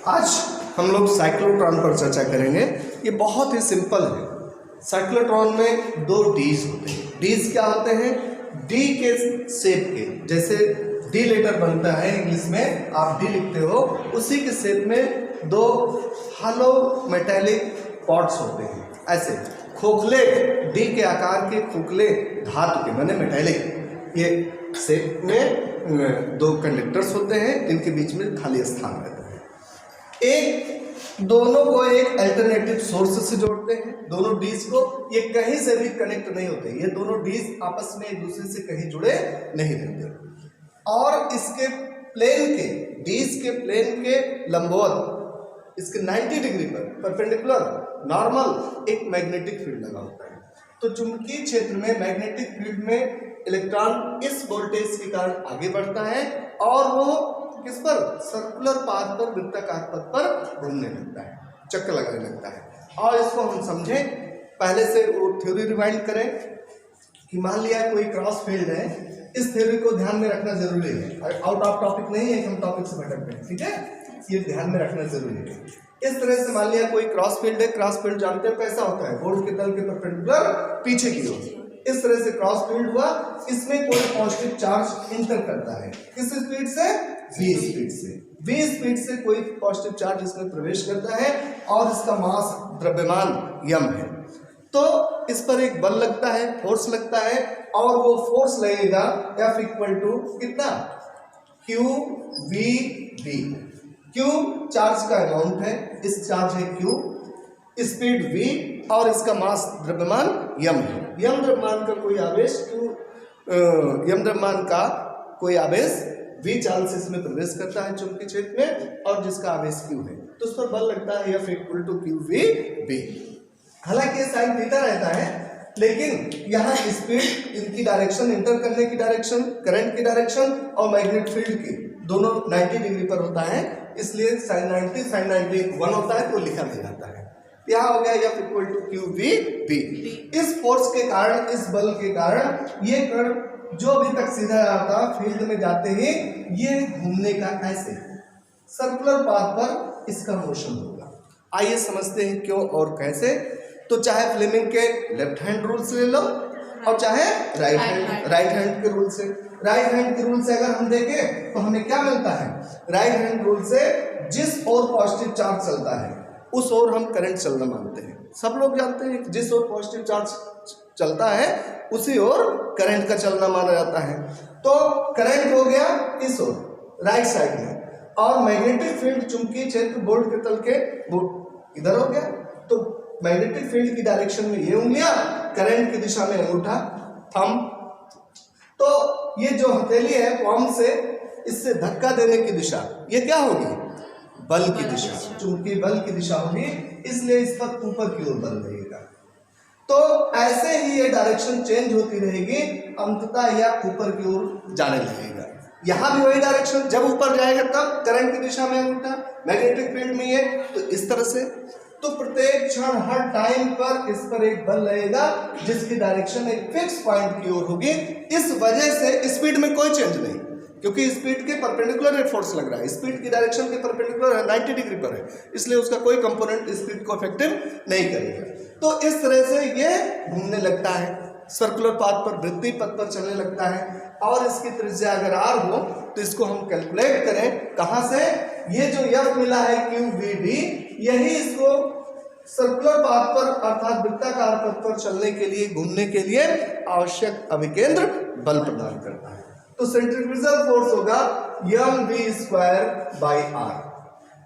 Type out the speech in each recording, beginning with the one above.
आज हम लोग साइक्लोट्रॉन पर चर्चा करेंगे। ये बहुत ही सिंपल है। साइक्लोट्रॉन में दो डीज होते हैं। डीज क्या होते हैं? डी के शेप के, जैसे डी लेटर बनता है इंग्लिश में, आप डी लिखते हो, उसी के शेप में दो हॉलो मेटेलिक पॉट्स होते हैं। ऐसे खोखले डी के आकार के खोखले धातु के बने मेटेलिक ये शेप में दो कंडक्टर्स होते हैं, इनके बीच में खाली स्थान रहता है। एक दोनों को एक अल्टरनेटिव सोर्स से जोड़ते हैं। दोनों डीज को ये कहीं से भी कनेक्ट नहीं होते, ये दोनों डीज आपस में एक दूसरे से कहीं जुड़े नहीं रहते। और इसके प्लेन के, डीज के प्लेन के लंबवत इसके 90 डिग्री पर परपेंडिकुलर नॉर्मल एक मैग्नेटिक फील्ड लगा होता है। तो चुंबकीय क्षेत्र में मैग्नेटिक फील्ड में इलेक्ट्रॉन इस वोल्टेज के कारण आगे बढ़ता है और वो किस पर? सर्कुलर पाथ पर, वृत्ताकार पथ पर घूमने लगता है, चक्कर लगाने लगता है। और इसको हम समझें, पहले से वो थ्योरी रिवाइंड करें कि मान लिया कोई क्रॉस फील्ड है। इस थ्योरी को ध्यान में रखना जरूरी है, आउट ऑफ टॉपिक नहीं है, हम टॉपिक से भटक गए, ठीक है, ये ध्यान में रखना जरूरी है। इस तरह से मान लिया कोई क्रॉस फील्ड है। क्रॉस फील्ड जानते हैं कैसा होता है? बोर्ड के तल के परपेंडिकुलर पीछे की ओर। इस तरह से क्रॉस फील्ड हुआ, इसमें कोई पॉजिटिव चार्ज इंटर करता है। किस स्पीड से? v स्पीड से। v स्पीड से कोई पॉजिटिव चार्ज इसमें प्रवेश करता है और इसका मास, द्रव्यमान m है। तो इस पर एक बल लगता है, फोर्स लगता है, और वो फोर्स लगेगा F इक्वल टू कितना? q v b। q charge का अमाउंट है, इस चार्ज है q, स्पीड v और इसका मास, द्रव्यमान m है। m द्रव्यमान का कोई आवेश m द्रव्यमान का कोई आवेश v चाल से इसमें प्रवेश करता है चुंबकीय क्षेत्र में, और जिसका आवेश q है, तो उस पर बल लगता है F equal to q v b। हालांकि साइन थीटा रहता है, लेकिन यहाँ स्पीड, इनकी डायरेक्शन, इंटर करने की डायरेक्शन, करंट की डायरेक्शन और मैग्नेटिक फील्ड की दोनों 90 डिग्री पर होता है, इसलिए साइन 90 साइन 90 1 होता है, तो लिखा नहीं जाता है। यहाँ हो गया F equal to q v b। इस फोर्स के कारण, इस बल के कारण ये कण जो अभी तक सीधा आता फील्ड में जाते ही ये घूमने का कैसे? सर्कुलर पाथ पर इसका मोशन होगा। आइए समझते हैं क्यों और कैसे। तो चाहे फ्लेमिंग के लेफ्ट हैंड रूल से ले लो और चाहे राइट हैंड के रूल से। राइट हैंड के रूल से अगर हम देखें तो हमें क्या मिलता है? राइट हैंड रूल से जिस ओर पॉजिटिव चार्ज चलता है उस ओर हम करंट चलना मानते हैं। सब लोग जानते हैं कि जिस ओर पॉजिटिव चार्ज चलता है उसी ओर करंट का चलना माना जाता है। तो करंट हो गया इस ओर, राइट साइड में, और मैग्नेटिक फील्ड, चुंबकीय क्षेत्र बोर्ड के तल के इधर हो गया। तो मैग्नेटिक फील्ड की डायरेक्शन में ये उंगलियां, करंट की दिशा में अंगूठा, थंब। तो ये जो हथेली है पॉम से, इससे धक्का देने की दिशा ये क्या होगी? बल की दिशा, चुंबकीय बल की दिशा होगी, इसलिए इस पर ऊपर की ओर बल रहेगा। तो ऐसे ही ये डायरेक्शन चेंज होती रहेगी, अंततः यह ऊपर की ओर जाने लगेगा। यहाँ भी वही डायरेक्शन, जब ऊपर जाएगा तब करंट की दिशा में अंगूठा, मैग्नेटिक फील्ड में ये, तो इस तरह से। तो प्रत्येक क्षण, हर टाइम पर इस पर एक बल लगेगा जिसकी डायरेक्शन एक फिक्स पॉइंट की ओर होगी। इस वजह से स्पीड में कोई चेंज नहीं, क्योंकि स्पीड के परपेंडिकुलर फोर्स लग रहा है, स्पीड की डायरेक्शन के परपेंडिकुलर है, 90 डिग्री पर है, इसलिए उसका कोई कंपोनेंट स्पीड को इफेक्टिव नहीं करेगा। तो इस तरह से ये घूमने लगता है, सर्कुलर पाथ पर, वृत्तीय पथ पर चलने लगता है। और इसकी त्रिज्या अगर r हो तो इसको हम कैलकुलेट करें कहाँ से? ये जो F मिला है q v b, यही इसको सर्कुलर पाथ पर अर्थात वृत्ताकार पथ पर चलने के लिए, घूमने के लिए आवश्यक अभिकेंद्र बल प्रदान करता है। तो सेंट्रीफ्यूगल फोर्स होगा mv²/r।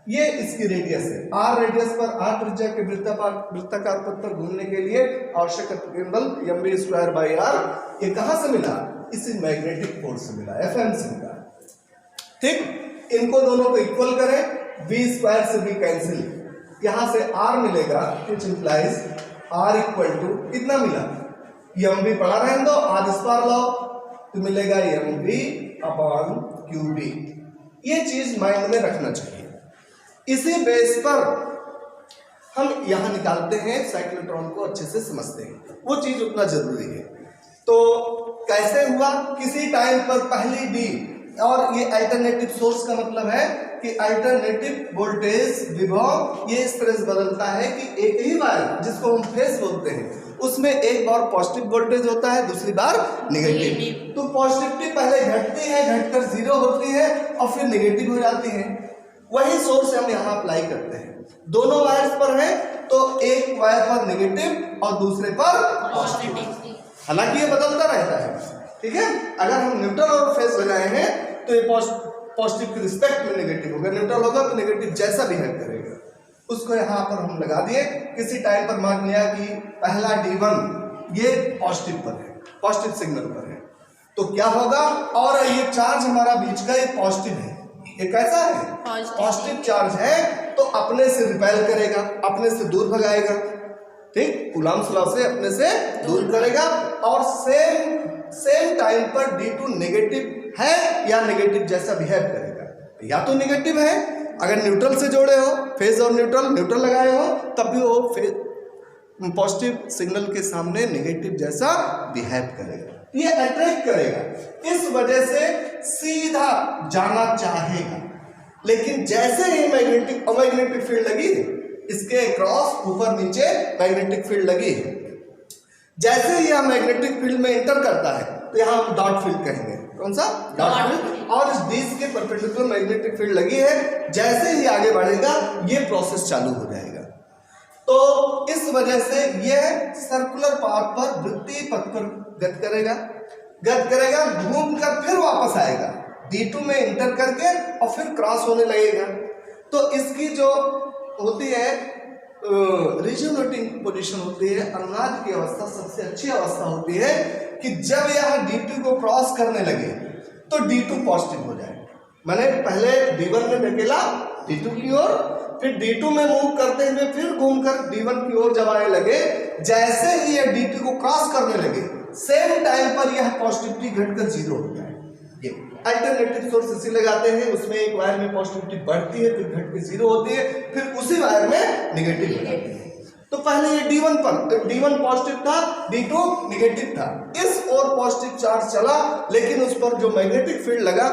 ये इसकी रेडियस है, r रेडियस पर, r त्रिज्या के वृत्ताकार पथ पर घूमने के लिए आवश्यक अभिकेंद्र बल mv²/r। ये कहाँ से मिला? इसी मैग्नेटिक फोर्स से मिला, Fm से मिला। ठीक, इनको दोनों को इक्वल करें, v² से v कैंसिल, यहां से r मिलेगा, which implies r equal to कितना मिला? mv पढ़ा रहने दो, आध इस पार लाओ तो मिलेगा mv/qd। ये चीज माइंड में रखना चाहिए। इसी बेस पर हम यहां निकालते हैं, साइक्लोट्रॉन को अच्छे से समझते हैं, वो चीज उतना जरूरी है। तो कैसे हुआ? किसी टाइम पर पहली डी और ये अल्टरनेटिव सोर्स का मतलब है कि अल्टरनेटिव वोल्टेज विभव ये इस तरह से बदलता है कि एक ही बार जिसको हम फेज बोलते हैं उसमें एक बार पॉजिटिव वोल्टेज होता है, दूसरी बार नेगेटिव। तो पॉजिटिविटी पहले घटती है, घटकर 0 होती है और फिर नेगेटिव हो जाती है। वही सोर्स हम यहाँ अप्लाई करते हैं। दोनों वायर्स पर है तो एक वायर पर नेगेटिव और दूसरे पर पॉजिटिव। हालांकि ये बदलता रहता है, ठीक है। अगर हम न्यूट्रल और फेज लगाए हैं तो ये पॉजिटिव के रिस्पेक्ट में नेगेटिव होगा, न्यूट्रल होगा तो नेगेटिव जैसा बिहेव करेगा। उसको यहाँ पर हम लगा दिए। किसी टाइम पर मान लिया कि पहला D1 ये पॉजिटिव पर है, पॉजिटिव सिग्नल पर है, तो क्या होगा, और ये चार्ज हमारा बीच का ये पॉजिटिव है, ये कैसा है, पॉजिटिव चार्ज है, तो अपने से रिपेल करेगा, अपने से दूर भगाएगा, ठीक, कूलम्ब्स लॉ से अपने से दूर करेगा। और सेम टाइम पर D2 नेगेटिव है या नेगेटिव जैसा बिहेव करेगा, या तो नेगेटिव है, अगर न्यूट्रल से जोड़े हो, फेज और न्यूट्रल लगाए हो, तब भी वो पॉजिटिव सिग्नल के सामने नेगेटिव जैसा बिहेव करेगा, ये अट्रैक्ट करेगा, इस वजह से सीधा जाना चाहेगा। लेकिन जैसे ही मैग्नेटिक फील्ड लगी है, इसके क्रॉस ऊपर नीचे मैग्नेटिक फील्ड लगी है, जैसे ही यह मैग्नेटिक फील्ड में एंटर करता है तो यहाँ हम डॉट फील्ड कहेंगे। कौन सा? Dot field. और इस डिस्क के परपेंडिकुलर मैग्नेटिक फील्ड लगी है, जैसे ही आगे बढ़ेगा ये प्रोसेस चालू हो जाएगा। तो इस वजह से यह सर्कुलर पाथ पर वृत्तीय पथ पर गति करेगा, घूमकर फिर वापस आएगा, D2 में एंटर करके और फिर क्रॉस होने लगेगा। तो इसकी जो होती है रिजोनेटिंग पोजीशन होती है, अनुनाद की अवस्था सबसे अच्छी अवस्था होती है कि जब यह D2 को क्रॉस करने लगे तो D2 पॉजिटिव हो जाए। मैंने पहले D1 में धकेला D2 की ओर, फिर D2 में मूव करते हुए फिर घूमकर D1 की ओर जब आने लगे, जैसे ही यह D2 को क्रॉस करने लगे सेम टाइम पर यह पॉजिटिविटी घटकर 0 हो जाए। ये अल्टरनेटिव सोर्स इसी लगाते हैं, उसमें एक वायर में पॉजिटिविटी बढ़ती है, फिर घट के 0 होती है, फिर उसी वायर में नेगेटिव हो जाती है। तो पहले ये D1 पर D1 पॉजिटिव था, D2 नेगेटिव था, इस ओर पॉजिटिव चार्ज चला, लेकिन उस पर जो मैग्नेटिक फील्ड लगा,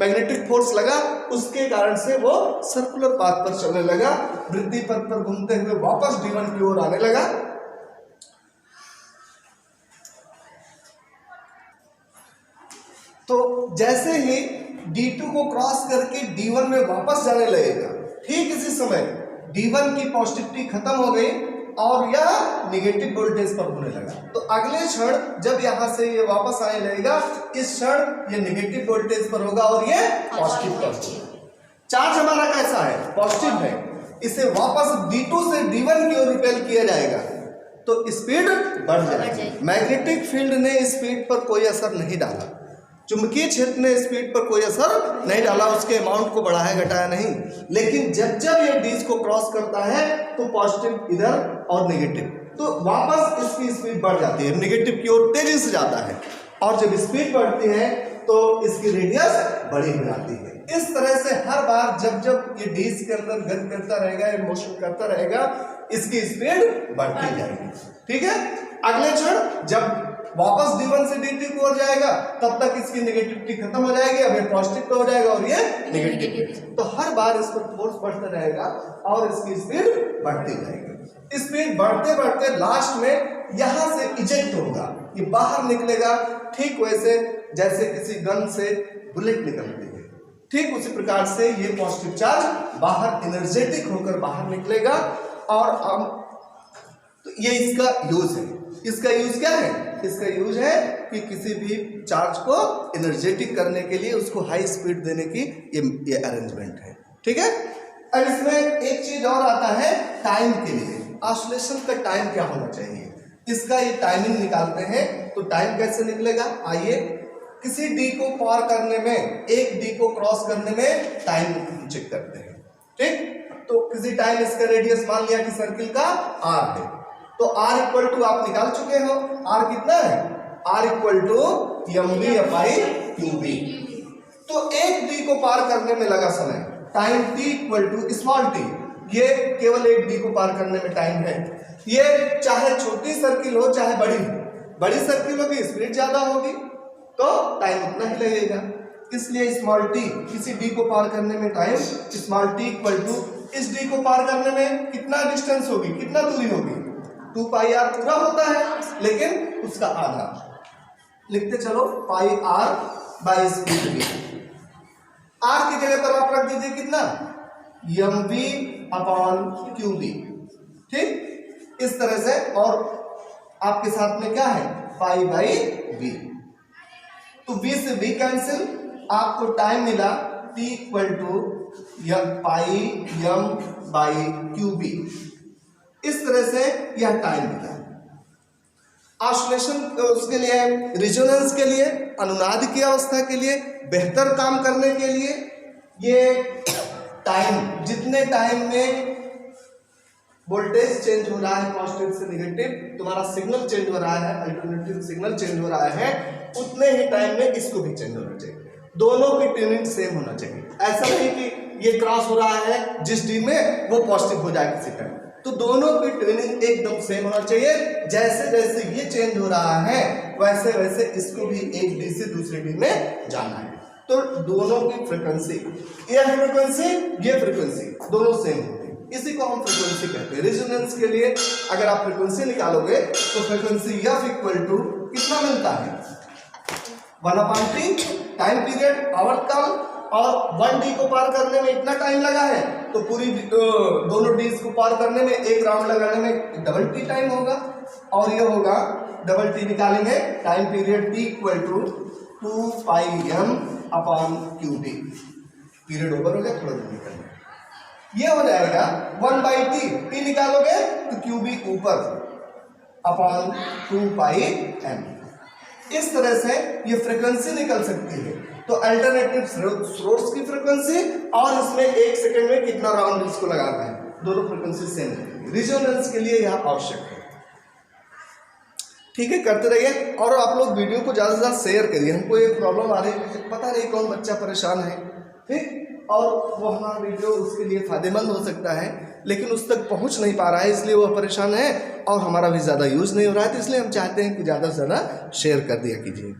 मैग्नेटिक फोर्स लगा, उसके कारण से वो सर्कुलर पाथ पर चलने लगा, वृत्तीय पथ पर घूमते हुए वापस D1 की ओर आने लगा। तो जैसे ही D2 को क्रॉस करके D1 में वापस जाने लगेगा, ठीक इसी समय D1 की पॉजिटिविटी खत्म हो गई और यह नेगेटिव वोल्टेज पर होने लगा। तो अगले क्षण जब यहां से ये वापस आने लगेगा, इस क्षण ये नेगेटिव वोल्टेज पर होगा और ये पॉजिटिव पर होगा। चार्ज हमारा कैसा है? पॉजिटिव है, इसे वापस D2 से D1 की ओर रिपेल किया जाएगा तो स्पीड बढ़ जाएगी। मैग्नेटिक फील्ड ने स्पीड पर कोई असर नहीं डाला, चुंबकीय क्षेत्र ने स्पीड पर कोई असर नहीं डाला, उसके अमाउंट को बढ़ाया घटाया नहीं। लेकिन जब जब ये डिस्क को क्रॉस करता है तो पॉजिटिव इधर और नेगेटिव, तो वापस इसकी स्पीड बढ़ जाती है, नेगेटिव की ओर तेजी से जाता है, और जब स्पीड बढ़ती है तो इसकी रेडियस बड़ी हो जाती है। इस तरह से हर बार जब जब ये डिस्क के अंदर गति करता रहेगा, ये मोशन करता रहेगा, इसकी स्पीड बढ़ती जाएगी, ठीक है। अगले क्षण जब वापस D1 से D2 की ओर जाएगा, तब तक इसकी नेगेटिविटी खत्म हो जाएगी, अब ये पॉजिटिव पे हो जाएगा और ये नेगेटिव। तो हर बार इस पर फोर्स बढ़ता रहेगा और इसकी स्पीड बढ़ती जाएगी। स्पीड बढ़ते बढ़ते लास्ट में यहां से इजेक्ट होगा, ये बाहर निकलेगा, ठीक वैसे जैसे किसी गन से बुलेट निकलती है, ठीक उसी प्रकार से ये पॉजिटिव चार्ज बाहर एनर्जेटिक होकर बाहर निकलेगा। और हम तो ये इसका यूज है। इसका यूज क्या है? इसका यूज है कि किसी भी चार्ज को एनर्जेटिक करने के लिए उसको हाई स्पीड देने की ये अरेंजमेंट है, ठीक है। अब इसमें एक चीज और आता है टाइम के लिए, ऑसिलेशन का टाइम क्या होना चाहिए, इसका ये टाइमिंग निकालते हैं। तो टाइम कैसे निकलेगा, आइए किसी डी को पार करने में, एक डी को क्रॉस करने में टाइम चेक करते हैं, ठीक। तो किसी टाइम इसका रेडियस मान लिया कि सर्किल का आर है, तो R इक्वल टू आप निकाल चुके हो, R कितना है, R इक्वल टू mv/qb। तो एक डी को पार करने में लगा समय, time t equal to small t, ये केवल एक डी को पार करने में टाइम है। ये चाहे छोटी सर्किल हो चाहे बड़ी सर्किल होगी, स्पीड ज्यादा होगी तो टाइम उतना ही लगेगा। इसलिए स्मॉल टी, किसी डी को पार करने में time small T equal to इस डी को पार करने में कितना डिस्टेंस होगी, कितना दूरी होगी, 2 पाई आर पूरा होता है लेकिन उसका आधा। लिखते चलो pi R by speed V. R की जगह पर आप रख दीजिए कितना, M V upon Q V. ठीक, इस तरह से। और आपके साथ में क्या है, पाई बाई वी। तो वी से वी कैंसिल, आपको टाइम मिला T equal to pi M by Q B. इस तरह से यह टाइम मिला। ऑसिलेशन उसके लिए, रिजोनेंस के लिए, अनुनाद की अवस्था के लिए, बेहतर काम करने के लिए ये टाइम, जितने टाइम में वोल्टेज चेंज हो रहा है पॉजिटिव से नेगेटिव, तुम्हारा सिग्नल चेंज हो रहा है, अल्टरनेटिव सिग्नल चेंज हो रहा है, उतने ही टाइम में इसको भी चेंज होना चाहिए। दोनों की ट्यूनिंग सेम होना चाहिए। ऐसा नहीं कि ये क्रॉस हो रहा है जिस डी में वो पॉजिटिव हो जाए किसी टाइम, तो दोनों की ट्यूनिंग एकदम सेम होना चाहिए। जैसे जैसे ये चेंज हो रहा है वैसे वैसे इसको भी एक डी से दूसरे डी में जाना है। तो दोनों की फ्रीक्वेंसी, ये फ्रीक्वेंसी ये फ्रीक्वेंसी दोनों सेम होती है, इसी को हम फ्रीक्वेंसी कहते हैं। रेजोनेंस के लिए अगर आप फ्रीक्वेंसी निकालोगे तो फ्रीक्वेंसी एफ इक्वल टू कितना मिलता है, 1/T टाइम पीरियड आवर्तकाल, और 1 डी को पार करने में इतना टाइम लगा है तो पूरी दोनों डीज को पार करने में एक राउंड लगाने में डबल टी टाइम होगा। और ये होगा डबल टी निकालेंगे, time period T equal to 2 pi M upon Q D. Period over हो गया, थोड़ा दूर निकलना, ये हो जाएगा 1/T। टी निकालोगे तो क्यू बी ऊपर अपॉन 2 पाई एम। इस तरह से ये फ्रीक्वेंसी निकल सकती है। तो अल्टरनेटिव सोर्स की फ्रीक्वेंसी और इसमें 1 सेकंड में कितना राउंड इसको लगाना है, दोनों फ्रीक्वेंसी सेम है। रिजोनेंस के लिए यह आवश्यक है। ठीक है, करते रहिए और आप लोग वीडियो को ज़्यादा से ज़्यादा शेयर करिए। हमको ये प्रॉब्लम आ रही है, पता नहीं कौन बच्चा परेशान है, ठीक, और वो हमारा वीडियो उसके लिए फ़ायदेमंद हो सकता है लेकिन उस तक पहुंच नहीं पा रहा है, इसलिए वह परेशान है और हमारा भी ज़्यादा यूज़ नहीं हो रहा है। तो इसलिए हम चाहते हैं कि ज़्यादा से ज़्यादा शेयर कर दिया कीजिए।